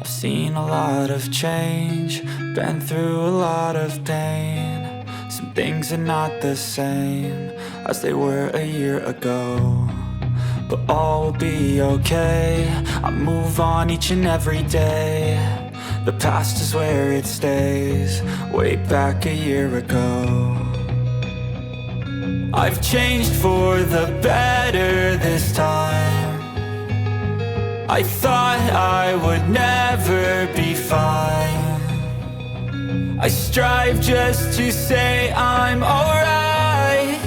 I've seen a lot of change, been through a lot of pain. Some things are not the same as they were a year ago, but all will be okay. I move on each and every day. The past is where it stays, way back a year ago. I've changed for the better this time. I thought I would never be fine. I strive just to say I'm alright,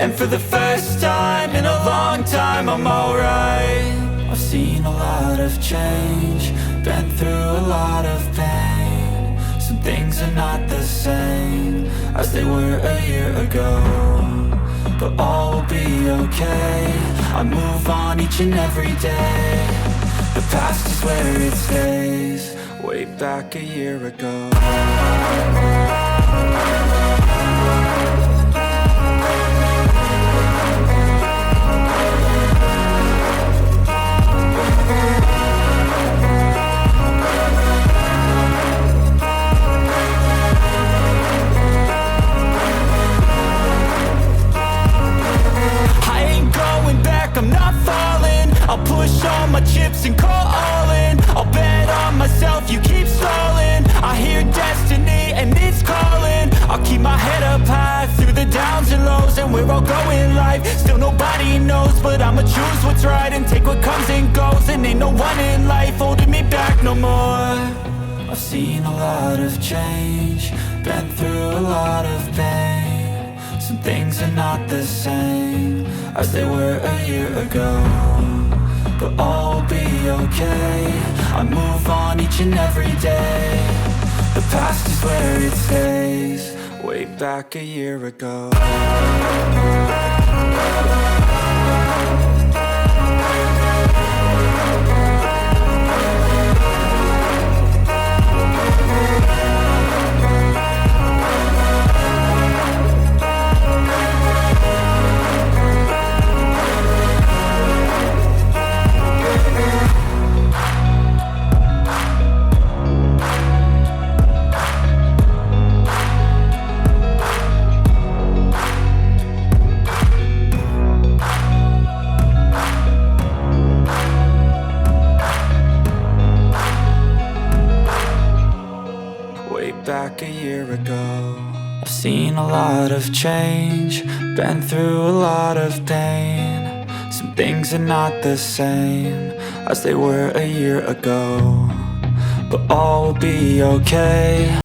and for the first time in a long time I'm alright. I've seen a lot of change, been through a lot of pain. Some things are not the same as they were a year ago, but all will be okay. I move on each and every day. The past is where it stays, way back a year ago. I'm not falling, I'll push all my chips and call all in. I'll bet on myself, you keep stalling. I hear destiny and it's calling. I'll keep my head up high through the downs and lows, and we're all going life. Still nobody knows, but I'ma choose what's right and take what comes and goes. And ain't no one in life holding me back no more. I've seen a lot of change, been through a lot of pain. Some things are not the same as they were a year ago, but all will be okay. I move on each and every day. The past is where it stays, way back a year ago. Back a year ago. I've seen a lot of change, been through a lot of pain. Some things are not the same as they were a year ago, but all will be okay.